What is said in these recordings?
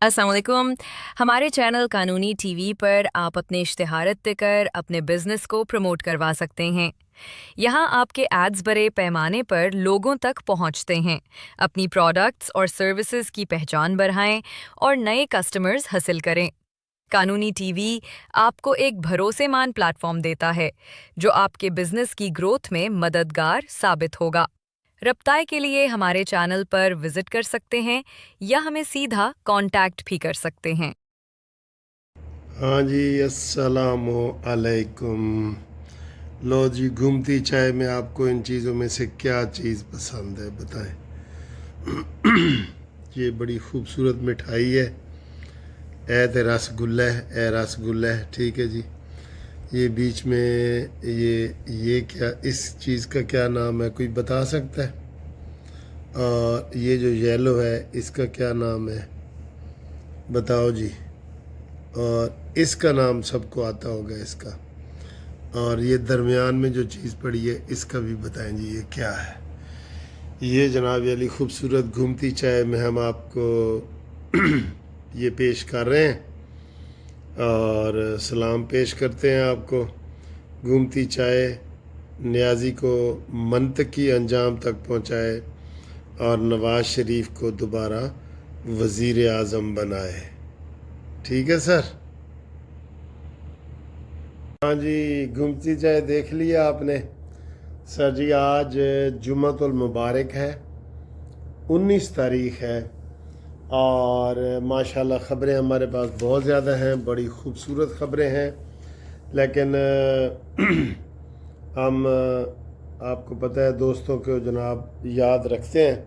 अस्सलाम वालेकुम। हमारे चैनल कानूनी टीवी पर आप अपने इश्तिहारत देकर अपने बिजनेस को प्रमोट करवा सकते हैं। यहाँ आपके एड्स बड़े पैमाने पर लोगों तक पहुँचते हैं। अपनी प्रोडक्ट्स और सर्विसेज की पहचान बढ़ाएं और नए कस्टमर्स हासिल करें। कानूनी टीवी आपको एक भरोसेमंद प्लेटफॉर्म देता है जो आपके बिजनेस की ग्रोथ में मददगार साबित होगा। रब्ताए के लिए हमारे चैनल पर विजिट कर सकते हैं या हमें सीधा कांटेक्ट भी कर सकते हैं। हाँ जी, अस्सलामु अलैकुम। लो जी, घूमती चाय में आपको इन चीज़ों में से क्या चीज़ पसंद है बताएं। ये बड़ी खूबसूरत मिठाई है। ए ते रसगुल्ला है, ए रसगुल्ला है, ठीक है जी। ये बीच में ये क्या, इस चीज़ का क्या नाम है, कोई बता सकता है? और ये जो येलो है इसका क्या नाम है, बताओ जी। और इसका नाम सबको आता होगा इसका। और ये दरमियान में जो चीज़ पड़ी है इसका भी बताएं जी, ये क्या है। ये जनाब अली खूबसूरत घूमती चाय में हम आपको ये पेश कर रहे हैं और सलाम पेश करते हैं आपको। घूमती चाय नियाज़ी को मंतकी अंजाम तक पहुँचाए और नवाज़ शरीफ को दोबारा वज़ीर आज़म बनाए। ठीक है सर। हाँ जी, घूमती चाय देख लिया आपने। सर जी, आज जुम्मतुल मुबारक है, 19 तारीख है और माशाल्लाह ख़बरें हमारे पास बहुत ज़्यादा हैं, बड़ी खूबसूरत ख़बरें हैं। लेकिन हम आपको पता है दोस्तों को जनाब याद रखते हैं।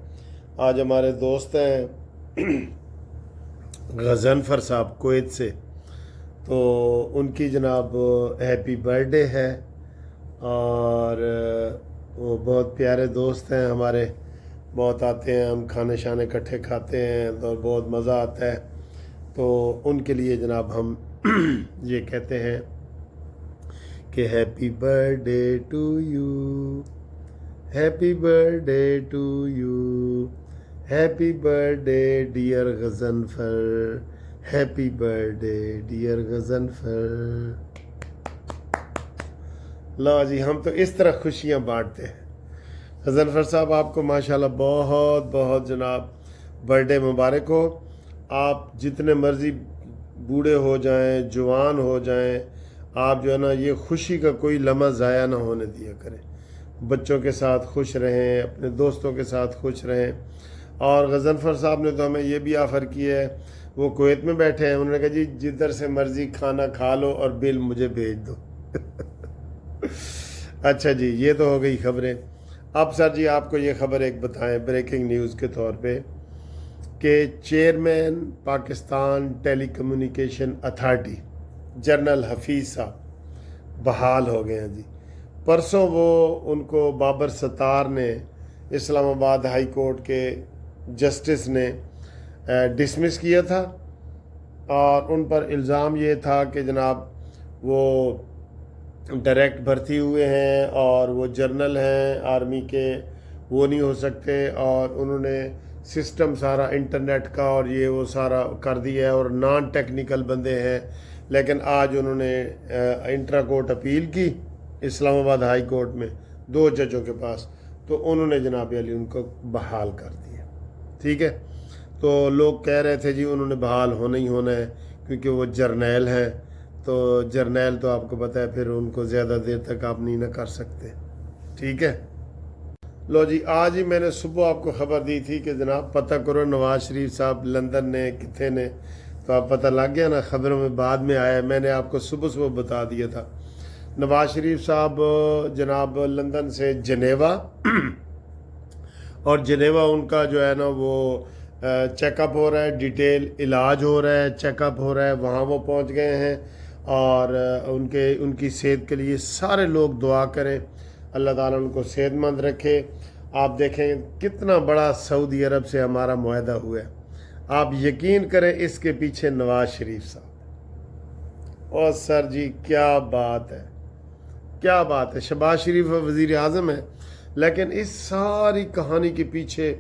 आज हमारे दोस्त हैं गज़नफ़र साहब कुवैत से, तो उनकी जनाब हैप्पी बर्थडे है और वो बहुत प्यारे दोस्त हैं हमारे, बहुत आते हैं, हम खाने शाने इकट्ठे खाते हैं तो बहुत मज़ा आता है। तो उनके लिए जनाब हम ये कहते हैं कि happy birthday to you, happy birthday to you, happy birthday dear Ghazanfar, happy birthday dear Ghazanfar. लो जी, हम तो इस तरह खुशियाँ बांटते हैं। गज़नफ़र साहब, आपको माशाल्लाह बहुत बहुत जनाब बर्थडे मुबारक हो। आप जितने मर्ज़ी बूढ़े हो जाएं, जवान हो जाएं, आप जो है ना ये खुशी का कोई लम्हा ज़ाया ना होने दिया करें। बच्चों के साथ खुश रहें, अपने दोस्तों के साथ खुश रहें। और गज़नफ़र साहब ने तो हमें ये भी ऑफ़र किया है, वो कुवैत में बैठे हैं, उन्होंने कहा जी जिधर से मर्ज़ी खाना खा लो और बिल मुझे भेज दो। अच्छा जी, ये तो हो गई ख़बरें। अब सर जी आपको ये ख़बर एक बताएं ब्रेकिंग न्यूज़ के तौर पे कि chairman Pakistan telecommunication authority general Hafeez साहब बहाल हो गए हैं जी। परसों वो उनको बाबर सत्तार ने, इस्लामाबाद हाई कोर्ट के जस्टिस ने डिसमिस किया था और उन पर इल्ज़ाम ये था कि जनाब वो डायरेक्ट भर्ती हुए हैं और वो जर्नल हैं आर्मी के, वो नहीं हो सकते। और उन्होंने सिस्टम सारा इंटरनेट का और ये वो सारा कर दिया है और नॉन टेक्निकल बंदे हैं। लेकिन आज उन्होंने इंट्रा कोर्ट अपील की इस्लामाबाद हाई कोर्ट में 2 जजों के पास, तो उन्होंने जनाब अली उनको बहाल कर दिया। ठीक है, तो लोग कह रहे थे जी उन्होंने बहाल होना ही होना है क्योंकि वो जर्नैल हैं, तो जर्नैल तो आपको पता है फिर उनको ज़्यादा देर तक आप नहीं ना कर सकते। ठीक है, लो जी, आज ही मैंने सुबह आपको ख़बर दी थी कि जनाब पता करो नवाज़ शरीफ साहब लंदन ने कितने ने, तो आप पता लग गया ना, ख़बरों में बाद में आया, मैंने आपको सुबह सुबह बता दिया था। नवाज़ शरीफ साहब जनाब लंदन से जनेवा और जनेवा उनका जो है ना वो चेकअप हो रहा है, डिटेल इलाज हो रहा है, चेकअप हो रहा है, वहाँ वो पहुँच गए हैं। और उनकी सेहत के लिए सारे लोग दुआ करें, अल्लाह ताला उनको सेहतमंद रखे। आप देखें कितना बड़ा सऊदी अरब से हमारा मुआहदा हुआ है, आप यकीन करें इसके पीछे नवाज़ शरीफ साहब। और सर जी क्या बात है, क्या बात है। शहबाज शरीफ वज़ीर आज़म है, लेकिन इस सारी कहानी के पीछे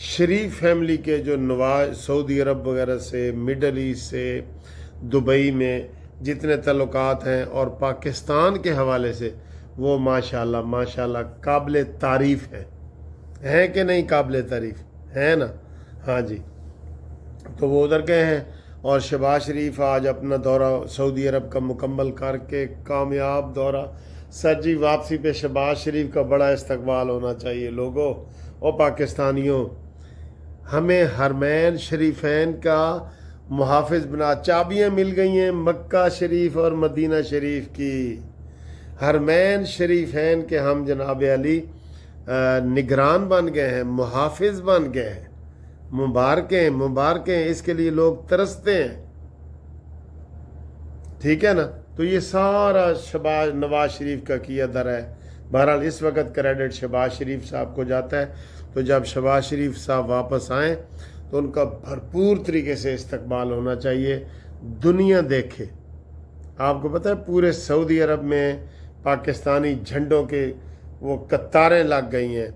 शरीफ फैमिली के जो नवाज सऊदी अरब वगैरह से, मिडल ईस्ट से, दुबई में जितने ताल्लुकात हैं और पाकिस्तान के हवाले से, वो माशाल्लाह माशाल्लाह काबिल तारीफ़ हैं कि नहीं? काबिल तारीफ़ है ना? हाँ जी। तो वो उधर गए हैं और शहबाज शरीफ आज अपना दौरा सऊदी अरब का मुकम्मल करके कामयाब दौरा। सर जी वापसी पे शहबाज शरीफ का बड़ा इस्तकबाल होना चाहिए लोगों और पाकिस्तानियों। हमें हरमैन शरीफैन का मुहाफिज बना, चाबियाँ मिल गई हैं मक्का शरीफ और मदीना शरीफ की। हरमैन शरीफैन के हम जनाब अली निगरान बन गए हैं, मुहाफिज बन गए हैं। मुबारकें मुबारकें, इसके लिए लोग तरसते हैं। ठीक है ना? तो ये सारा नवाज शरीफ का किया दर है। बहरहाल इस वक्त क्रेडिट शहबाज शरीफ साहब को जाता है। तो जब शहबाज शरीफ साहब वापस आएँ तो उनका भरपूर तरीके से इस्तकबाल होना चाहिए, दुनिया देखे। आपको पता है पूरे सऊदी अरब में पाकिस्तानी झंडों के वो कतारें लग गई हैं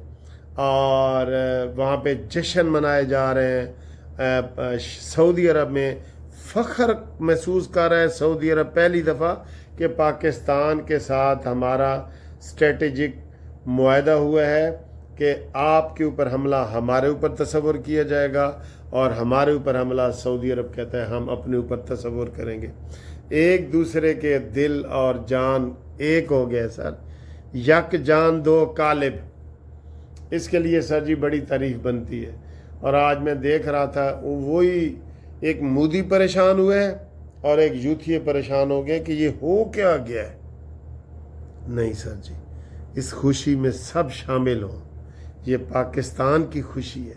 और वहाँ पे जश्न मनाए जा रहे हैं। सऊदी अरब में फ़ख्र महसूस कर रहा है सऊदी अरब पहली दफ़ा कि पाकिस्तान के साथ हमारा स्ट्रेटेजिक मुआहदा हुआ है कि आपके ऊपर हमला हमारे ऊपर तसव्वुर किया जाएगा और हमारे ऊपर हमला सऊदी अरब कहता है हम अपने ऊपर तसव्वुर करेंगे। एक दूसरे के दिल और जान एक हो गए सर, यक जान दो कालिब। इसके लिए सर जी बड़ी तारीफ बनती है। और आज मैं देख रहा था वही एक मोदी परेशान हुए और एक यूथिये परेशान हो गए कि ये हो क्या गया है। नहीं सर जी, इस खुशी में सब शामिल हों। ये पाकिस्तान की खुशी है,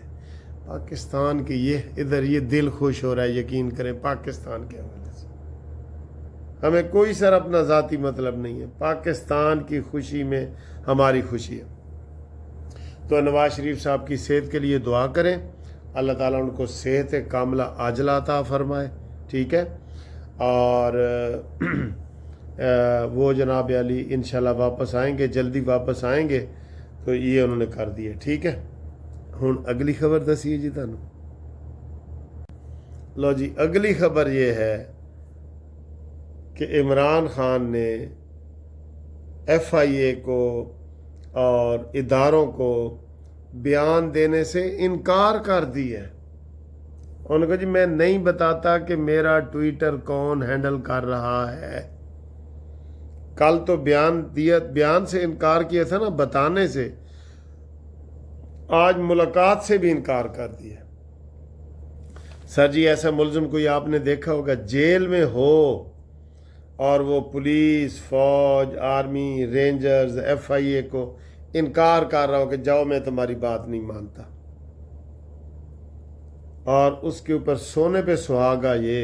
पाकिस्तान की। ये इधर ये दिल खुश हो रहा है, यकीन करें, पाकिस्तान के हवाले से। हमें कोई सर अपना ज़ाती मतलब नहीं है, पाकिस्तान की खुशी में हमारी खुशी है। तो नवाज शरीफ साहब की सेहत के लिए दुआ करें, अल्लाह ताला उनको सेहत कामला आजला अता फरमाए। ठीक है? और वो जनाब अली इंशाल्लाह वापस आएंगे, जल्दी वापस आएंगे। तो ये उन्होंने कर दिए। ठीक है? हुण अगली खबर दसीए जी तुहानू। लो जी, अगली खबर ये है कि इमरान खान ने FIA को और इदारों को बयान देने से इनकार कर दिया। उन्होंने कहा जी मैं नहीं बताता कि मेरा ट्विटर कौन हैंडल कर रहा है। कल तो बयान से इनकार किया था ना, बताने से। आज मुलाकात से भी इनकार कर दिया। सर जी ऐसा मुलजिम कोई आपने देखा होगा जेल में हो और वो पुलिस, फौज, आर्मी, रेंजर्स, FIA को इनकार कर रहा हो कि जाओ मैं तुम्हारी बात नहीं मानता, और उसके ऊपर सोने पे सुहागा ये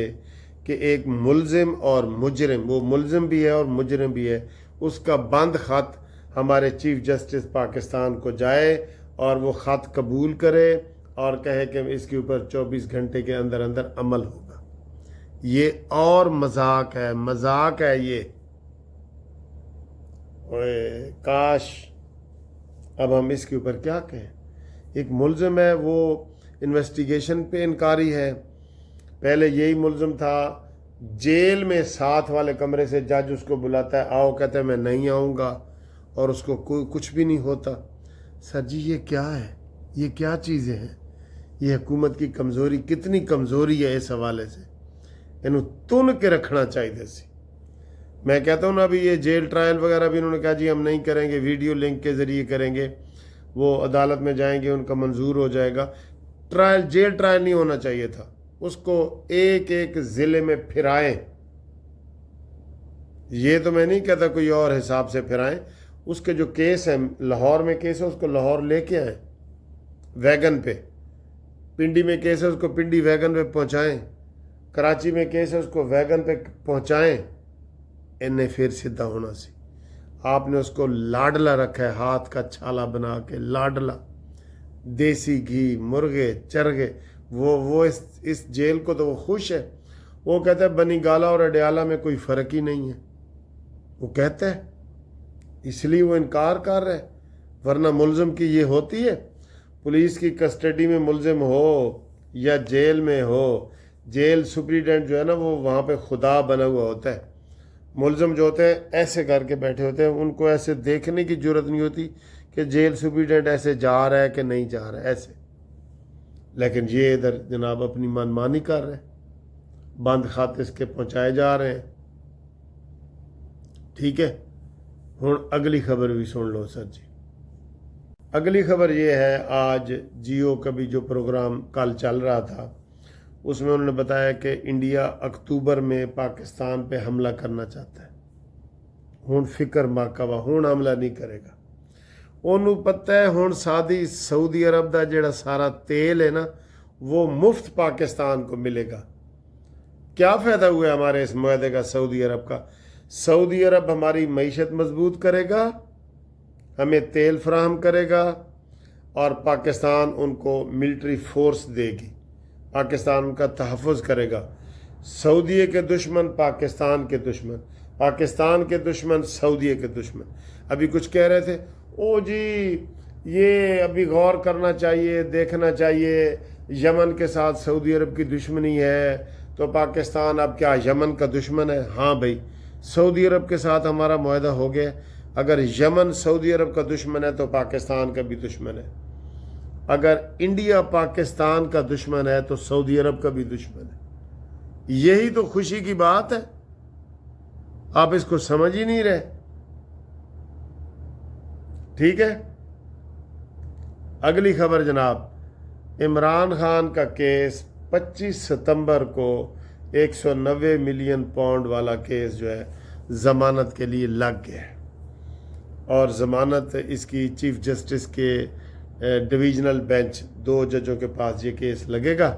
कि एक मुलजिम और मुजरिम, वो मुलजिम भी है और मुजरिम भी है, उसका बंद ख़त हमारे चीफ जस्टिस पाकिस्तान को जाए और वो ख़त कबूल करे और कहे कि इसके ऊपर 24 घंटे के अंदर अंदर अमल होगा। ये और मजाक है, मजाक है ये। ओए काश, अब हम इसके ऊपर क्या कहें। एक मुलजिम है, वो इन्वेस्टिगेशन पे इनकारी है। पहले यही मुलजिम था, जेल में साथ वाले कमरे से जज उसको बुलाता है, आओ, कहता है मैं नहीं आऊँगा, और उसको कोई कुछ भी नहीं होता। सर जी ये क्या है, ये क्या चीज़ें हैं? ये हुकूमत की कमज़ोरी, कितनी कमज़ोरी है इस हवाले से। इन्हों तुन के रखना चाहिए सी। मैं कहता हूँ ना, अभी ये जेल ट्रायल वगैरह भी इन्होंने कहा जी हम नहीं करेंगे, वीडियो लिंक के ज़रिए करेंगे, वो अदालत में जाएंगे, उनका मंजूर हो जाएगा। ट्रायल, जेल ट्रायल नहीं होना चाहिए था, उसको एक एक ज़िले में फिराएं। ये तो मैं नहीं कहता कोई और हिसाब से फिराएं। उसके जो केस है, लाहौर में केस है, उसको लाहौर लेके आए वैगन पे। पिंडी में केस है, उसको पिंडी वैगन पे पहुँचाएँ। कराची में केस है, उसको वैगन पे पहुँचाएँ। इन्हें फिर सीधा होना सी। आपने उसको लाडला रखा है, हाथ का छाला बना के लाडला, देसी घी, मुर्गे, चरगे। वो इस जेल को तो वो खुश है। वो कहता है बनी गाला और अडयाला में कोई फ़र्क ही नहीं है, वो कहता है, इसलिए वो इनकार कर रहा है। वरना मुलजिम की ये होती है, पुलिस की कस्टडी में मुलजिम हो या जेल में हो, जेल सुप्रीडेंट जो है ना वो वहाँ पे खुदा बना हुआ होता है। मुलजिम जो होते हैं ऐसे करके बैठे होते हैं, उनको ऐसे देखने की जरूरत नहीं होती कि जेल सुप्रीडेंट ऐसे जा रहा है कि नहीं जा रहा है ऐसे। लेकिन ये इधर जनाब अपनी मनमानी कर रहे हैं, बंद खाते इसके पहुँचाए जा रहे हैं। ठीक है, हुण अगली खबर भी सुन लो सर जी। अगली खबर ये है, आज जियो का भी जो प्रोग्राम कल चल रहा था उसमें उन्होंने बताया कि इंडिया अक्टूबर में पाकिस्तान पे हमला करना चाहता है। हुण फिक्र माकवा, हुण हमला नहीं करेगा। उन्होंने पता है हुण सऊदी अरब का जिहड़ा सारा तेल है ना वो मुफ्त पाकिस्तान को मिलेगा। क्या फ़ायदा हुआ हमारे इस मुआहदे का सऊदी अरब का? सऊदी अरब हमारी मईशत मजबूत करेगा, हमें तेल फराहम करेगा और पाकिस्तान उनको मिलिट्री फोर्स देगी, पाकिस्तान उनका तहफ़्फ़ुज़ करेगा। सऊदी के दुश्मन पाकिस्तान के दुश्मन, पाकिस्तान के दुश्मन सऊदी के दुश्मन। अभी कुछ कह रहे थे, ओ जी ये अभी गौर करना चाहिए, देखना चाहिए, यमन के साथ सऊदी अरब की दुश्मनी है तो पाकिस्तान अब क्या यमन का दुश्मन है? हाँ भाई, सऊदी अरब के साथ हमारा मुआहदा हो गया। अगर यमन सऊदी अरब का दुश्मन है तो पाकिस्तान का भी दुश्मन है। अगर इंडिया पाकिस्तान का दुश्मन है तो सऊदी अरब का भी दुश्मन है। यही तो खुशी की बात है, आप इसको समझ ही नहीं रहे। ठीक है, अगली खबर जनाब, इमरान खान का केस 25 सितंबर को 190 मिलियन पाउंड वाला केस जो है ज़मानत के लिए लग गया है और ज़मानत इसकी चीफ जस्टिस के डिवीज़नल बेंच 2 जजों के पास ये केस लगेगा।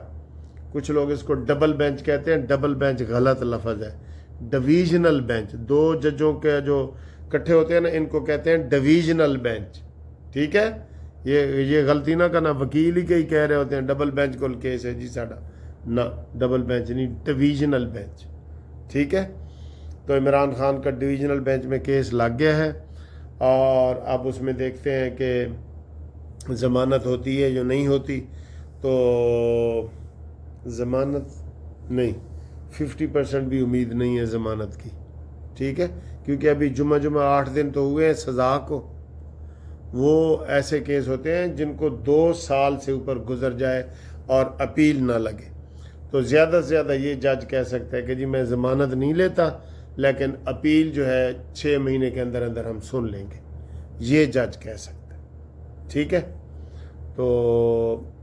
कुछ लोग इसको डबल बेंच कहते हैं, डबल बेंच गलत लफ्ज़ है, डिवीज़नल बेंच। 2 जजों के जो इकट्ठे होते हैं ना इनको कहते हैं डिवीज़नल बेंच। ठीक है, ये गलती ना करना, वकील ही कई कह रहे होते हैं डबल बेंच को केस है जी साडा, ना डबल बेंच नहीं, डिवीज़नल बेंच। ठीक है, तो इमरान खान का डिवीज़नल बेंच में केस लग गया है और अब उसमें देखते हैं कि ज़मानत होती है या नहीं होती। तो ज़मानत नहीं, 50% भी उम्मीद नहीं है ज़मानत की। ठीक है, क्योंकि अभी जुम्मा 8 दिन तो हुए हैं सज़ा को। वो ऐसे केस होते हैं जिनको 2 साल से ऊपर गुजर जाए और अपील ना लगे, तो ज़्यादा से ज़्यादा ये जज कह सकता है कि जी मैं ज़मानत नहीं लेता, लेकिन अपील जो है 6 महीने के अंदर अंदर हम सुन लेंगे, ये जज कह सकता है। ठीक है, तो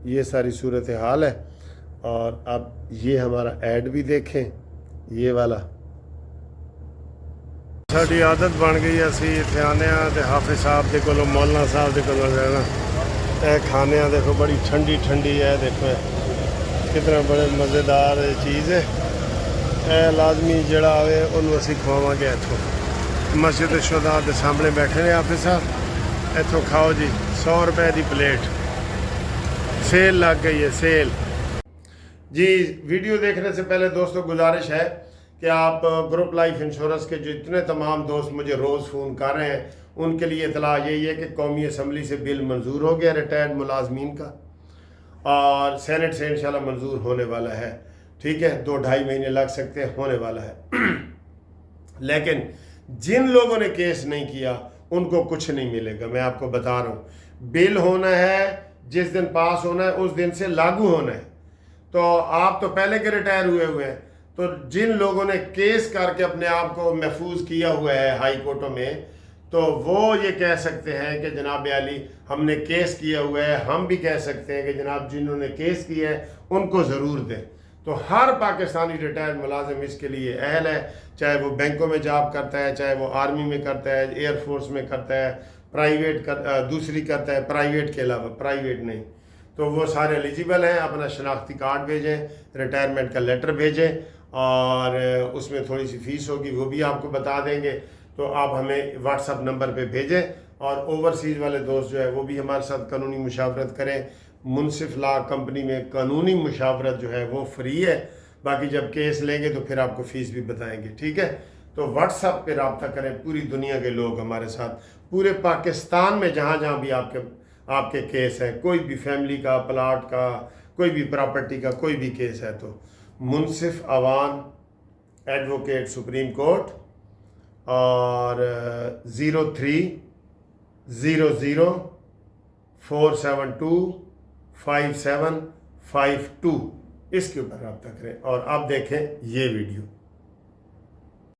ये सारी सूरत हाल है। और अब ये हमारा ऐड भी देखें, ये वाला। साड़ी आदत बन गई, असी इत्थे आने ते हाफिज साहब के कोलों, मौलाना साहब के कोलों रहना। यह खाने देखो बड़ी ठंडी ठंडी है, देखो कितना बड़े मज़ेदार चीज़ है। यह लाजमी जड़ा आए उन्होंने असी खवावांगे। इत्थों मस्जिद शुहदा के सामने बैठे ने हाफिज साहब, इत्थों खाओ जी, 100 रुपए की प्लेट। सेल लग गई है, सेल जी। वीडियो देखने से पहले दोस्तों गुजारिश है कि आप ग्रुप लाइफ इंश्योरेंस के जो इतने तमाम दोस्त मुझे रोज़ फ़ोन कर रहे हैं उनके लिए इतला यही है कि कौमी असम्बली से बिल मंजूर हो गया रिटायर्ड मुलाजमीन का और सेनेट से इंशाल्लाह मंजूर होने वाला है। ठीक है, 2-2.5 महीने लग सकते हैं, होने वाला है। लेकिन जिन लोगों ने केस नहीं किया उनको कुछ नहीं मिलेगा, मैं आपको बता रहा हूँ। बिल होना है, जिस दिन पास होना है उस दिन से लागू होना है। तो आप तो पहले के रिटायर हुए हैं, तो जिन लोगों ने केस करके अपने आप को महफूज किया हुआ है हाई कोर्टों में, तो वो ये कह सकते हैं कि जनाब अली हमने केस किया हुआ है। हम भी कह सकते हैं कि जनाब जिन्होंने केस किया है उनको ज़रूर दें। तो हर पाकिस्तानी रिटायर्ड मुलाजिम इसके लिए अहल है, चाहे वो बैंकों में जॉब करता है, चाहे वो आर्मी में करता है, एयरफोर्स में करता है, दूसरी करता है, प्राइवेट के अलावा, प्राइवेट नहीं, तो वो सारे एलिजिबल हैं। अपना शनाख्ती कार्ड भेजें, रिटायरमेंट का लेटर भेजें और उसमें थोड़ी सी फ़ीस होगी, वो भी आपको बता देंगे। तो आप हमें व्हाट्सअप नंबर पे भेजें। और ओवरसीज़ वाले दोस्त जो है वो भी हमारे साथ कानूनी मुशावरत करें। मुनसिफ लॉ कंपनी में कानूनी मुशावरत जो है वो फ्री है, बाकी जब केस लेंगे तो फिर आपको फ़ीस भी बताएंगे। ठीक है, तो व्हाट्सअप पे रब्ता करें। पूरी दुनिया के लोग हमारे साथ, पूरे पाकिस्तान में जहाँ जहाँ भी آپ کے کیس ہیں، کوئی بھی فیملی کا، پلاٹ کا، کوئی بھی پراپرٹی کا کوئی بھی کیس ہے تو منصف عوان ایڈوکیٹ سپریم کورٹ اور 0300472572 اس کے اوپر رابطہ کریں. اور اب دیکھیں یہ ویڈیو.